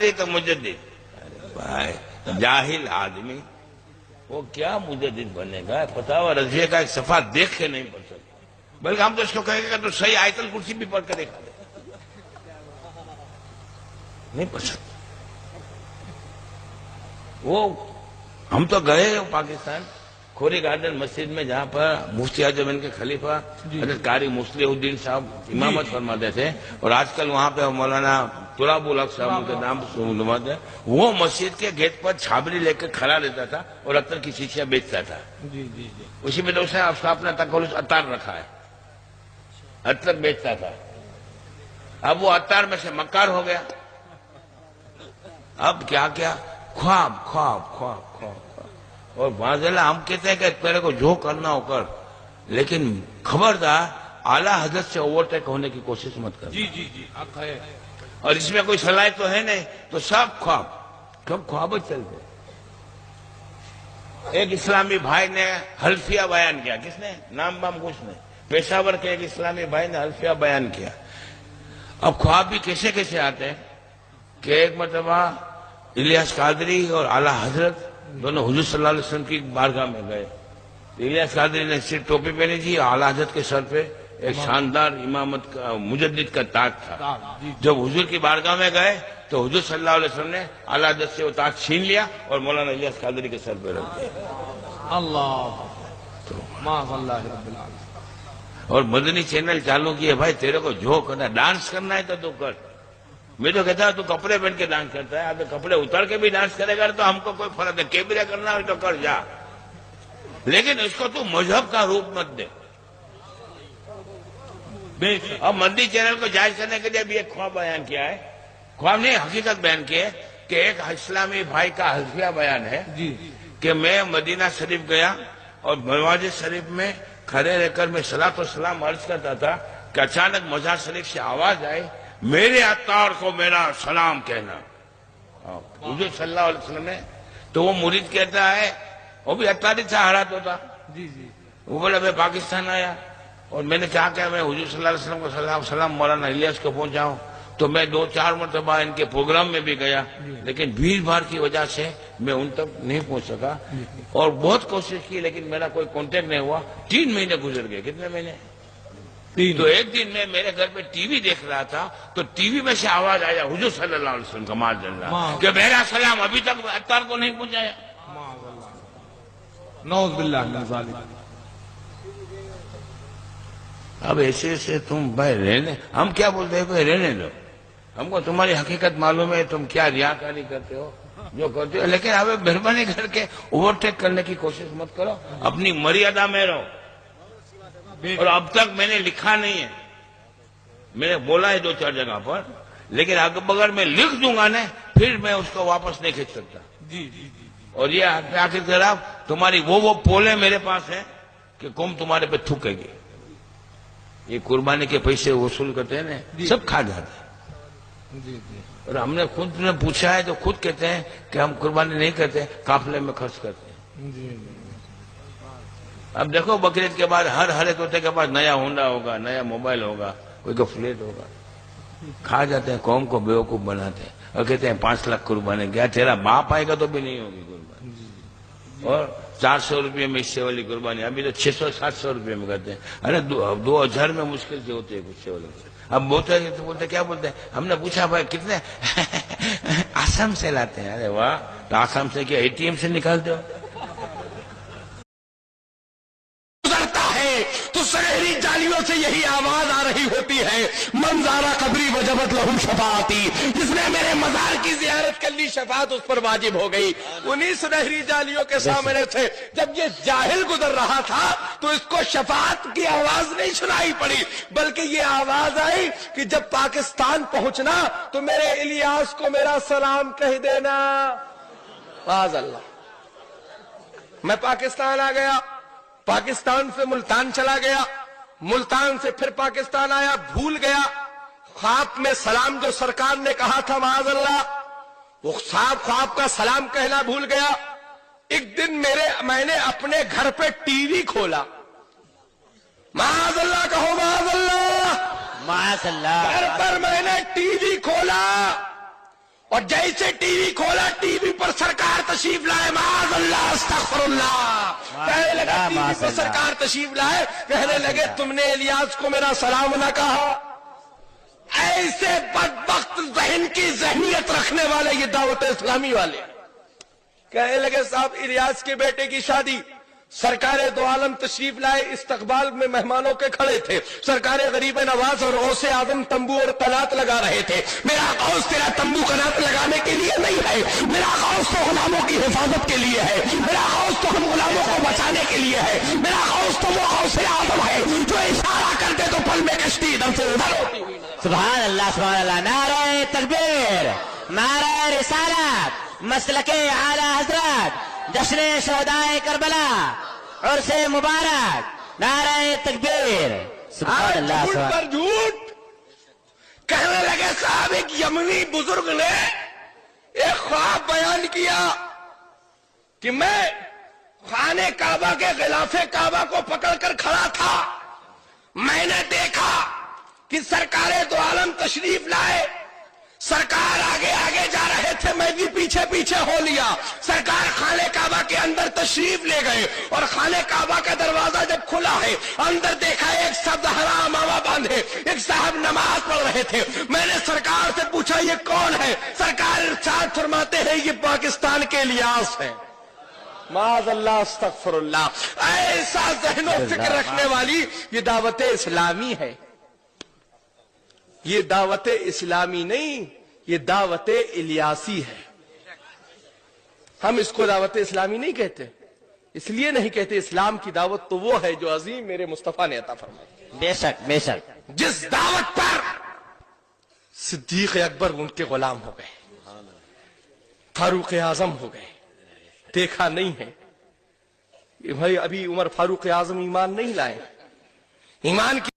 قادری تو مجدد. بھائی جاہل آدمی وہ کیا مجدد بنے گا؟ فتاوی رضویہ کا ایک صفحہ دیکھ کے نہیں پڑھ سکتا. بلکہ ہم تو اس کو کہیں گے کہ تو صحیح آیت الکرسی بھی پڑھ کر دکھا دے. نہیں پڑھ سکتا. وہ ہم تو گئے پاکستان کھوری گارڈن مسجد میں جہاں پر مفتی اعظم ان کے خلیفہ حضرت قاری مصلح الدین صاحب امامت فرماتے تھے، اور آج کل وہاں پہ مولانا تراب الحق صاحب ان کے نام سنواتے ہیں. وہ مسجد کے گیٹ پر چھابری لے کے کھڑا رہتا تھا اور عطر کی شیشیاں بیچتا تھا. اسی میں تو اس نے اپنا تقلص عطار رکھا ہے، عطر بیچتا تھا. اب وہ عطار میں سے مکار ہو گیا. اب کیا کیا خواب خواب خواب خواب. اور معذاللہ ہم کہتے ہیں کہ تیرے کو جو کرنا ہو کر، لیکن خبردار اعلیٰ حضرت سے اوورٹیک ہونے کی کوشش مت کر. جی جی جی حق ہے. اور اس میں کوئی صلاحیت تو ہے نہیں، تو سب خواب چلتے. ایک اسلامی بھائی نے حلفیہ بیان کیا. کس نے؟ نام بام کچھ نہیں. پشاور کے ایک اسلامی بھائی نے حلفیہ بیان کیا. اب خواب بھی کیسے کیسے آتے ہیں کہ ایک مرتبہ الیاس قادری اور اعلیٰ حضرت دونوں حضور صلی اللہ علیہ وسلم کی بارگاہ میں گئے. الیاس قادری نے صرف ٹوپی پہنی تھی، اعلیٰ حضرت کے سر پہ ایک شاندار امامت کا مجدد کا تاج تھا. جب حضور کی بارگاہ میں گئے تو حضور صلی اللہ علیہ وسلم نے اعلیٰ حضرت سے وہ تاج چھین لیا اور مولانا الیاس قادری کے سر پہ رکھ دیا. اللہ معاذ اللہ رب العالمین. اور مدنی چینل چالو کیے. بھائی تیرے کو جو کرنا، ڈانس کرنا ہے تو کر. میں تو کہتا ہوں تو کپڑے پہن کے ڈانس کرتا ہے، اب کپڑے اتار کے بھی ڈانس کرے گا تو ہم کو کوئی فرق نہیں. کیبرے کرنا ہو تو کر جا، لیکن اس کو تو مذہب کا روپ مت دے. اور مدنی چینل کو جائز کرنے کے لیے بھی ایک خواب بیان کیا ہے. خواب نہیں، حقیقت بیان کی ہے کہ ایک اسلامی بھائی کا حلفیہ بیان ہے کہ میں مدینہ شریف گیا اور مواز شریف میں کھڑے رہ کر میں صلاۃ و سلام عرض کرتا تھا کہ اچانک مزار شریف سے آواز آئی میرے عطار کو میرا سلام کہنا. حضور صلی اللہ علیہ وسلم نے تو وہ مرید کہتا ہے، وہ بھی عطار ہی تھا، ہرات ہوتا. وہ بولا میں پاکستان آیا اور میں نے کہا کہ میں حضور صلی اللہ علیہ وسلم کو سلام مولانا الیاس کو پہنچاؤں. تو میں 2-4 مرتبہ ان کے پروگرام میں بھی گیا، لیکن بھیڑ بھاڑ کی وجہ سے میں ان تک نہیں پہنچ سکا اور بہت کوشش کی لیکن میرا کوئی کانٹیکٹ نہیں ہوا. 3 مہینے گزر گئے. کتنے مہینے؟ تو ایک دن میں میرے گھر پہ ٹی وی دیکھ رہا تھا تو ٹی وی میں سے آواز آیا حضور صلی اللہ علیہ وسلم کا معاذ اللہ کہ میرا سلام ابھی تک عطار کو نہیں پہنچایا. نعوذ باللہ من ذالک. اب ایسے تم بھائی رہنے، ہم کیا بولتے ہیں بھائی رہنے دو، ہم کو تمہاری حقیقت معلوم ہے، تم کیا ریاکاری کرتے ہو جو کرتے ہو، لیکن اب مہربانی کر کے اوورٹیک کرنے کی کوشش مت کرو. اپنی مریادہ میں رہو. اور اب تک میں نے لکھا نہیں ہے، میں نے بولا ہے 2-4 جگہ پر، لیکن اگر میں لکھ دوں گا نا پھر میں اس کو واپس نہیں کھینچ سکتا. اور یہ آخر طرف تمہاری وہ پولے میرے پاس ہیں کہ قوم تمہارے پہ تھوکے گی. یہ قربانی کے پیسے وصول کرتے ہیں نا، سب کھا جاتے ہیں. اور ہم نے خود نے پوچھا ہے تو خود کہتے ہیں کہ ہم قربانی نہیں کرتے، قافلے میں خرچ کرتے ہیں. اب دیکھو بقرعید کے بعد ہر ہرے طوطے کے بعد نیا ہونڈا ہوگا، نیا موبائل ہوگا، کوئی کا فلیٹ ہوگا. کھا جاتے ہیں، قوم کو بیوقوف بناتے ہیں اور کہتے ہیں 5 لاکھ قربانی. کیا تیرا باپ آئے گا تو بھی نہیں ہوگی قربانی. اور 400 روپے میں حصے والی قربانی ابھی تو 600-700 روپے میں کرتے ہیں. ارے 2000 میں مشکل سے ہوتے ہیں حصے والے. اب بولتے کیا بولتے ہیں، ہم نے پوچھا بھائی کتنے، آسام سے لاتے ہیں. ارے واہ، تو آسام سے کیا ATM سے نکالتے ہو؟ تو سنہری جالیوں سے یہی آواز آ رہی ہوتی ہے، منظارہ قبری وجبت لہم شفاعتی، جس نے میرے مزار کی زیارت کر لی شفاعت اس پر واجب ہو گئی. انہی سنہری جالیوں کے سامنے سے جب یہ جاہل گزر رہا تھا تو اس کو شفاعت کی آواز نہیں سنائی پڑی، بلکہ یہ آواز آئی کہ جب پاکستان پہنچنا تو میرے الیاس کو میرا سلام کہہ دینا. معاذ اللہ. میں پاکستان آ گیا، پاکستان سے ملتان چلا گیا، ملتان سے پھر پاکستان آیا، بھول گیا خواب میں سلام جو سرکار نے کہا تھا معاذ اللہ، وہ خواب کا سلام کہنا بھول گیا. ایک دن میں نے اپنے گھر پہ ٹی وی کھولا، معاذ اللہ کہو معاذ اللہ، معاذ اللہ. گھر پر میں نے ٹی وی کھولا اور جیسے ٹی وی کھولا ٹی وی پر سرکار تشریف لائے، معاذ اللہ استغفر اللہ، کہنے لگا ٹی وی پر سرکار تشریف لائے، کہنے لگے تم نے الیاس کو میرا سلام نہ کہا۔ ایسے بدبخت ذہن کی ذہنیت رکھنے والے یہ دعوت اسلامی والے کہنے لگے صاحب الیاس کے بیٹے کی شادی، سرکار دو عالم تشریف لائے، استقبال میں مہمانوں کے کھڑے تھے، سرکار غریب نواز اور غوث اعظم تمبو اور قنات لگا رہے تھے۔ میرا غوث تیرا تمبو قنات لگانے کے لیے نہیں ہے، میرا غوث تو غلاموں کی حفاظت کے لیے ہے، میرا غوث تو ہم غلاموں کو بچانے کے لیے ہے، میرا غوث تو وہ غوث اعظم ہے جو اشارہ کرتے تو پل میں کشتی ادھر سے ادھر ہوتی ہوئی۔ سبحان اللہ سبحان اللہ، نعرہ تکبیر، نعرہ رسالت، مسلک اعلی حضرت، جشن شہدائے کربلا، عرس مبارک، نعرہ تکبیر، سبحان اللہ جھوٹ سبحان پر جھوٹ کہنے لگے صاحب ایک یمنی بزرگ نے ایک خواب بیان کیا کہ میں خانے کعبہ کے غلاف کعبہ کو پکڑ کر کھڑا تھا، میں نے دیکھا کہ سرکار دو عالم تشریف لائے، سرکار آگے آگے جا رہے تھے، میں بھی پیچھے پیچھے ہو لیا، سرکار خانے کعبہ کے اندر تشریف لے گئے اور خانے کعبہ کا دروازہ جب کھلا ہے اندر دیکھا ایک سبز ہرا امامہ باندھے ایک صاحب نماز پڑھ رہے تھے، میں نے سرکار سے پوچھا یہ کون ہے؟ سرکار ارشاد فرماتے ہیں یہ پاکستان کے الیاس ہے۔ معاذ اللہ استغفر اللہ، ایسا ذہن و فکر رکھنے والی یہ دعوت اسلامی ہے، یہ دعوت اسلامی نہیں، یہ دعوت الیاسی ہے۔ ہم اس کو دعوت اسلامی نہیں کہتے، اس لیے نہیں کہتے، اسلام کی دعوت تو وہ ہے جو عظیم میرے مصطفیٰ نے عطا فرمائی۔ بے شک بے شک، جس دعوت پر صدیق اکبر ان کے غلام ہو گئے، فاروق اعظم ہو گئے، دیکھا نہیں ہے بھائی ابھی عمر فاروق اعظم ایمان نہیں لائے، ایمان کی